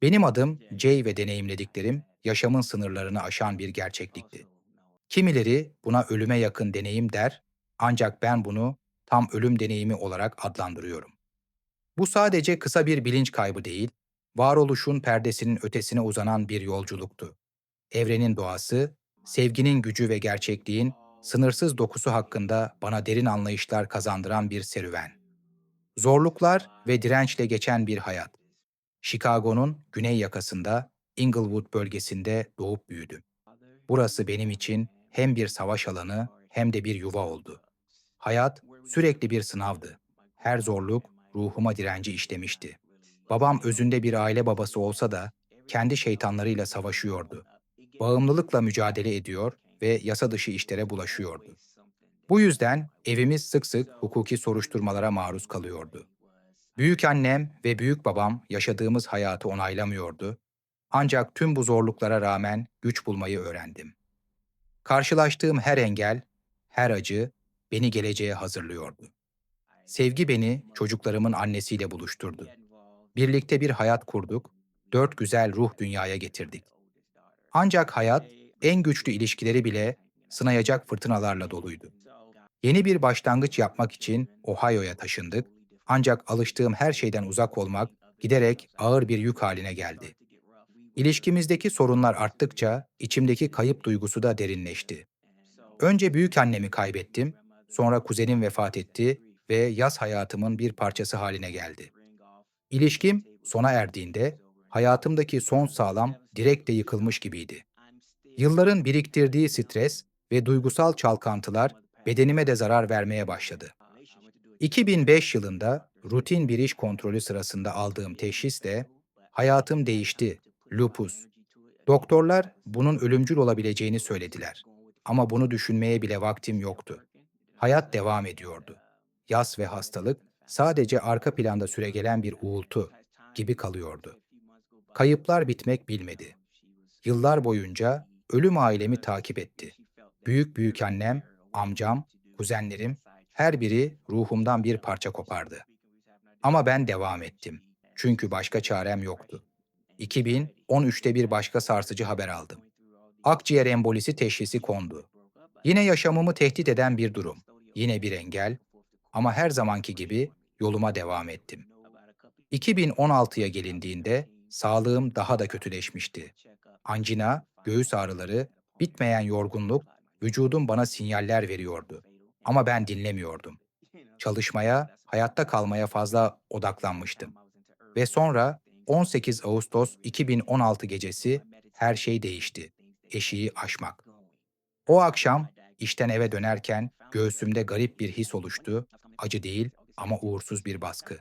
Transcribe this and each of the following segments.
Benim adım Jay ve deneyimlediklerim yaşamın sınırlarını aşan bir gerçeklikti. Kimileri buna ölüme yakın deneyim der, ancak ben bunu tam ölüm deneyimi olarak adlandırıyorum. Bu sadece kısa bir bilinç kaybı değil, varoluşun perdesinin ötesine uzanan bir yolculuktu. Evrenin doğası, sevginin gücü ve gerçekliğin sınırsız dokusu hakkında bana derin anlayışlar kazandıran bir serüven. Zorluklar ve dirençle geçen bir hayat. Chicago'nun güney yakasında, Inglewood bölgesinde doğup büyüdüm. Burası benim için hem bir savaş alanı hem de bir yuva oldu. Hayat sürekli bir sınavdı. Her zorluk ruhuma direnci işlemişti. Babam özünde bir aile babası olsa da kendi şeytanlarıyla savaşıyordu. Bağımlılıkla mücadele ediyor ve yasa dışı işlere bulaşıyordu. Bu yüzden evimiz sık sık hukuki soruşturmalara maruz kalıyordu. Büyükannem ve büyükbabam yaşadığımız hayatı onaylamıyordu. Ancak tüm bu zorluklara rağmen güç bulmayı öğrendim. Karşılaştığım her engel, her acı beni geleceğe hazırlıyordu. Sevgi beni çocuklarımın annesiyle buluşturdu. Birlikte bir hayat kurduk, dört güzel ruh dünyaya getirdik. Ancak hayat en güçlü ilişkileri bile sınayacak fırtınalarla doluydu. Yeni bir başlangıç yapmak için Ohio'ya taşındık. Ancak alıştığım her şeyden uzak olmak giderek ağır bir yük haline geldi. İlişkimizdeki sorunlar arttıkça içimdeki kayıp duygusu da derinleşti. Önce büyük annemi kaybettim, sonra kuzenim vefat etti ve yaz hayatımın bir parçası haline geldi. İlişkim sona erdiğinde hayatımdaki son sağlam direk de yıkılmış gibiydi. Yılların biriktirdiği stres ve duygusal çalkantılar bedenime de zarar vermeye başladı. 2005 yılında rutin bir iş kontrolü sırasında aldığım teşhisle hayatım değişti. Lupus. Doktorlar bunun ölümcül olabileceğini söylediler. Ama bunu düşünmeye bile vaktim yoktu. Hayat devam ediyordu. Yas ve hastalık sadece arka planda süregelen bir uğultu gibi kalıyordu. Kayıplar bitmek bilmedi. Yıllar boyunca ölüm ailemi takip etti. Büyük büyükannem, amcam, kuzenlerim her biri ruhumdan bir parça kopardı. Ama ben devam ettim. Çünkü başka çarem yoktu. 2013'te bir başka sarsıcı haber aldım. Akciğer embolisi teşhisi kondu. Yine yaşamımı tehdit eden bir durum. Yine bir engel ama her zamanki gibi yoluma devam ettim. 2016'ya gelindiğinde sağlığım daha da kötüleşmişti. Angina, göğüs ağrıları, bitmeyen yorgunluk, vücudum bana sinyaller veriyordu. Ama ben dinlemiyordum. Çalışmaya, hayatta kalmaya fazla odaklanmıştım. Ve sonra 18 Ağustos 2016 gecesi her şey değişti. Eşiği aşmak. O akşam işten eve dönerken göğsümde garip bir his oluştu. Acı değil ama uğursuz bir baskı.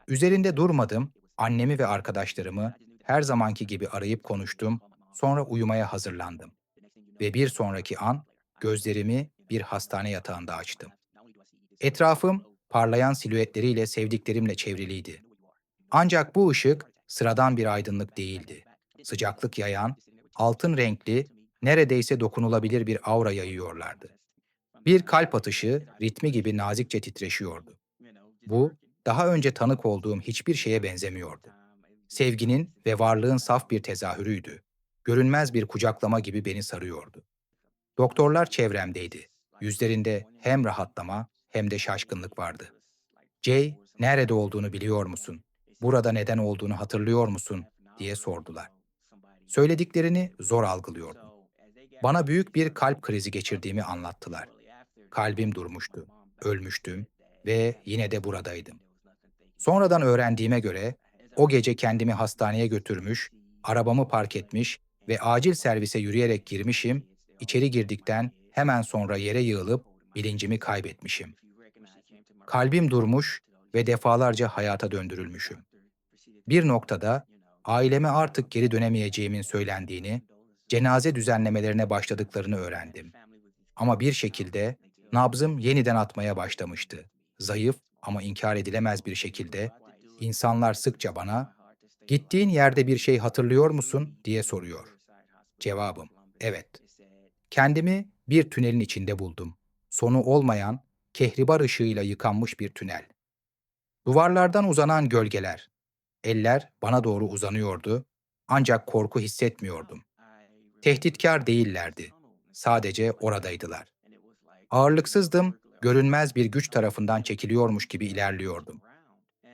Üzerinde durmadım, annemi ve arkadaşlarımı her zamanki gibi arayıp konuştum, sonra uyumaya hazırlandım. Ve bir sonraki an gözlerimi bir hastane yatağında açtım. Etrafım parlayan silüetleriyle sevdiklerimle çevriliydi. Ancak bu ışık sıradan bir aydınlık değildi. Sıcaklık yayan, altın renkli, neredeyse dokunulabilir bir aura yayıyorlardı. Bir kalp atışı ritmi gibi nazikçe titreşiyordu. Bu, daha önce tanık olduğum hiçbir şeye benzemiyordu. Sevginin ve varlığın saf bir tezahürüydü. Görünmez bir kucaklama gibi beni sarıyordu. Doktorlar çevremdeydi. Yüzlerinde hem rahatlama hem de şaşkınlık vardı. Jay, nerede olduğunu biliyor musun? Burada neden olduğunu hatırlıyor musun? Diye sordular. Söylediklerini zor algılıyordum. Bana büyük bir kalp krizi geçirdiğimi anlattılar. Kalbim durmuştu, ölmüştüm ve yine de buradaydım. Sonradan öğrendiğime göre o gece kendimi hastaneye götürmüş, arabamı park etmiş ve acil servise yürüyerek girmişim, içeri girdikten hemen sonra yere yığılıp bilincimi kaybetmişim. Kalbim durmuş ve defalarca hayata döndürülmüşüm. Bir noktada aileme artık geri dönemeyeceğimin söylendiğini, cenaze düzenlemelerine başladıklarını öğrendim. Ama bir şekilde nabzım yeniden atmaya başlamıştı. Zayıf ama inkar edilemez bir şekilde insanlar sıkça bana "Gittiğin yerde bir şey hatırlıyor musun?" diye soruyor. Cevabım evet. Kendimi bir tünelin içinde buldum. Sonu olmayan, kehribar ışığıyla yıkanmış bir tünel. Duvarlardan uzanan gölgeler, Eller bana doğru uzanıyordu, ancak korku hissetmiyordum. Tehditkar değillerdi. Sadece oradaydılar. Ağırlıksızdım, görünmez bir güç tarafından çekiliyormuş gibi ilerliyordum.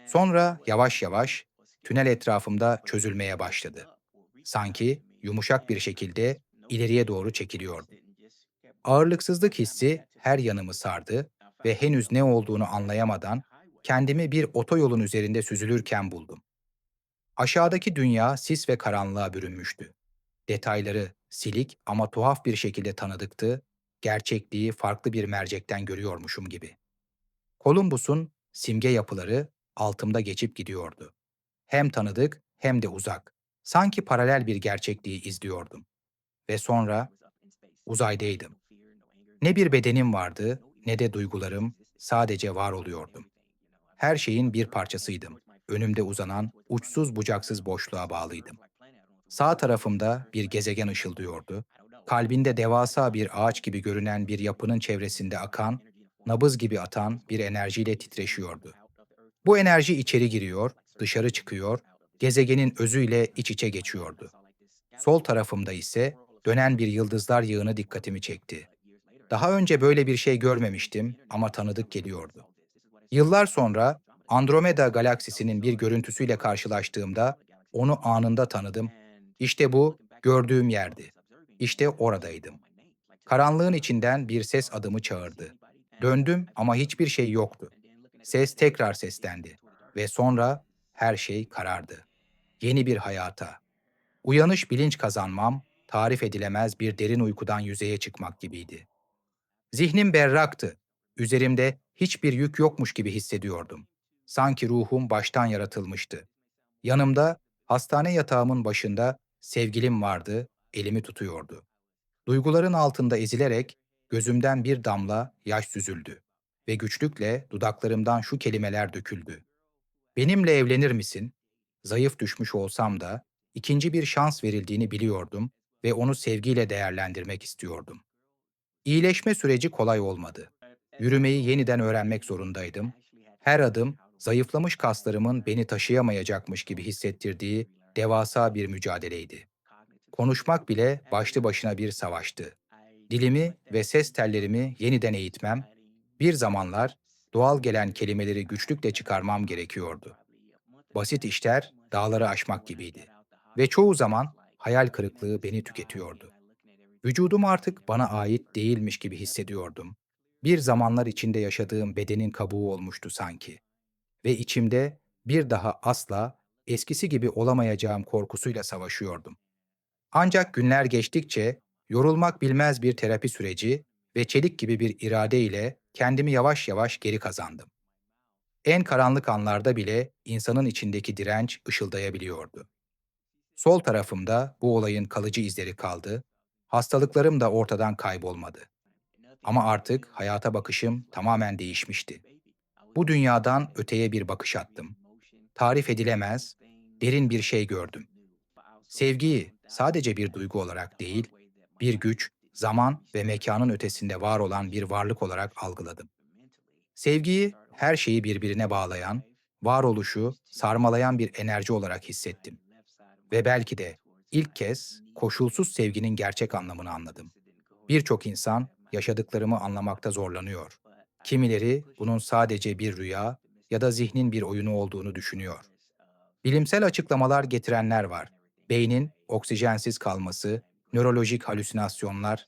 Sonra yavaş yavaş tünel etrafımda çözülmeye başladı. Sanki yumuşak bir şekilde ileriye doğru çekiliyordum. Ağırlıksızlık hissi her yanımı sardı ve henüz ne olduğunu anlayamadan kendimi bir otoyolun üzerinde süzülürken buldum. Aşağıdaki dünya sis ve karanlığa bürünmüştü. Detayları silik ama tuhaf bir şekilde tanıdıktı, gerçekliği farklı bir mercekten görüyormuşum gibi. Columbus'un simge yapıları altımda geçip gidiyordu. Hem tanıdık hem de uzak. Sanki paralel bir gerçekliği izliyordum. Ve sonra uzaydaydım. Ne bir bedenim vardı, ne de duygularım, sadece var oluyordum. Her şeyin bir parçasıydım. Önümde uzanan uçsuz bucaksız boşluğa bağlıydım. Sağ tarafımda bir gezegen ışıldıyordu. Kalbinde devasa bir ağaç gibi görünen bir yapının çevresinde akan, nabız gibi atan bir enerjiyle titreşiyordu. Bu enerji içeri giriyor, dışarı çıkıyor, gezegenin özüyle iç içe geçiyordu. Sol tarafımda ise dönen bir yıldızlar yığını dikkatimi çekti. Daha önce böyle bir şey görmemiştim ama tanıdık geliyordu. Yıllar sonra Andromeda galaksisinin bir görüntüsüyle karşılaştığımda onu anında tanıdım. İşte bu gördüğüm yerdi. İşte oradaydım. Karanlığın içinden bir ses adımı çağırdı. Döndüm ama hiçbir şey yoktu. Ses tekrar seslendi ve sonra her şey karardı. Yeni bir hayata. Uyanış bilinç kazanmam, tarif edilemez bir derin uykudan yüzeye çıkmak gibiydi. Zihnim berraktı. Üzerimde hiçbir yük yokmuş gibi hissediyordum. Sanki ruhum baştan yaratılmıştı. Yanımda, hastane yatağımın başında sevgilim vardı, elimi tutuyordu. Duyguların altında ezilerek gözümden bir damla yaş süzüldü ve güçlükle dudaklarımdan şu kelimeler döküldü. Benimle evlenir misin? Zayıf düşmüş olsam da ikinci bir şans verildiğini biliyordum ve onu sevgiyle değerlendirmek istiyordum. İyileşme süreci kolay olmadı. Yürümeyi yeniden öğrenmek zorundaydım. Her adım, zayıflamış kaslarımın beni taşıyamayacakmış gibi hissettirdiği devasa bir mücadeleydi. Konuşmak bile başlı başına bir savaştı. Dilimi ve ses tellerimi yeniden eğitmem, bir zamanlar doğal gelen kelimeleri güçlükle çıkarmam gerekiyordu. Basit işler dağları aşmak gibiydi. Ve çoğu zaman hayal kırıklığı beni tüketiyordu. Vücudum artık bana ait değilmiş gibi hissediyordum. Bir zamanlar içinde yaşadığım bedenin kabuğu olmuştu sanki. Ve içimde bir daha asla eskisi gibi olamayacağım korkusuyla savaşıyordum. Ancak günler geçtikçe yorulmak bilmez bir terapi süreci ve çelik gibi bir irade ile kendimi yavaş yavaş geri kazandım. En karanlık anlarda bile insanın içindeki direnç ışıldayabiliyordu. Sol tarafımda bu olayın kalıcı izleri kaldı, hastalıklarım da ortadan kaybolmadı. Ama artık hayata bakışım tamamen değişmişti. Bu dünyadan öteye bir bakış attım. Tarif edilemez, derin bir şey gördüm. Sevgiyi sadece bir duygu olarak değil, bir güç, zaman ve mekanın ötesinde var olan bir varlık olarak algıladım. Sevgiyi her şeyi birbirine bağlayan, varoluşu sarmalayan bir enerji olarak hissettim. Ve belki de ilk kez koşulsuz sevginin gerçek anlamını anladım. Birçok insan yaşadıklarımı anlamakta zorlanıyor. Kimileri bunun sadece bir rüya ya da zihnin bir oyunu olduğunu düşünüyor. Bilimsel açıklamalar getirenler var. Beynin oksijensiz kalması, nörolojik halüsinasyonlar,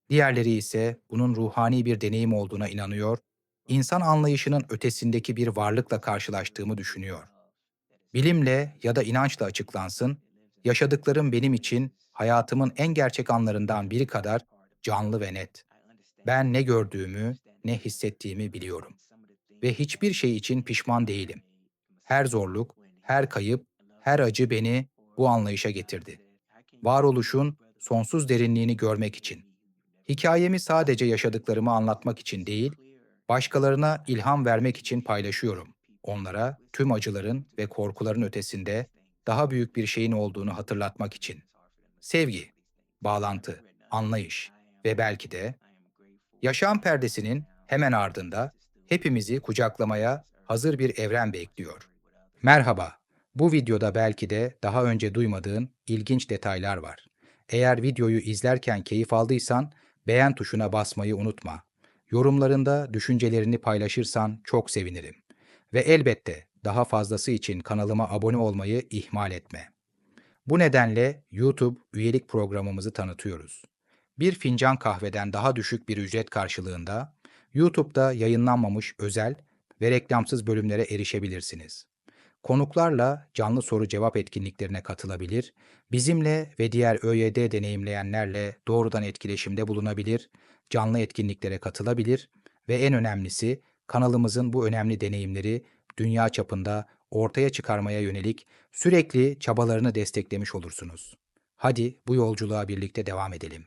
diğerleri ise bunun ruhani bir deneyim olduğuna inanıyor, insan anlayışının ötesindeki bir varlıkla karşılaştığımı düşünüyor. Bilimle ya da inançla açıklansın, yaşadıklarım benim için hayatımın en gerçek anlarından biri kadar canlı ve net. Ben ne gördüğümü, ne hissettiğimi biliyorum ve hiçbir şey için pişman değilim. Her zorluk, her kayıp, her acı beni bu anlayışa getirdi. Varoluşun sonsuz derinliğini görmek için. Hikayemi sadece yaşadıklarımı anlatmak için değil, başkalarına ilham vermek için paylaşıyorum. Onlara tüm acıların ve korkuların ötesinde daha büyük bir şeyin olduğunu hatırlatmak için. Sevgi, bağlantı, anlayış ve belki de yaşam perdesinin hemen ardında hepimizi kucaklamaya hazır bir evren bekliyor. Merhaba, Bu videoda belki de daha önce duymadığın ilginç detaylar var. Eğer videoyu izlerken keyif aldıysan beğen tuşuna basmayı unutma. Yorumlarında düşüncelerini paylaşırsan çok sevinirim. Ve elbette daha fazlası için kanalıma abone olmayı ihmal etme. Bu nedenle YouTube üyelik programımızı tanıtıyoruz. Bir fincan kahveden daha düşük bir ücret karşılığında YouTube'da yayınlanmamış özel ve reklamsız bölümlere erişebilirsiniz. Konuklarla canlı soru cevap etkinliklerine katılabilir, bizimle ve diğer ÖYD deneyimleyenlerle doğrudan etkileşimde bulunabilir, canlı etkinliklere katılabilir ve en önemlisi kanalımızın bu önemli deneyimleri dünya çapında ortaya çıkarmaya yönelik sürekli çabalarını desteklemiş olursunuz. Hadi bu yolculuğa birlikte devam edelim.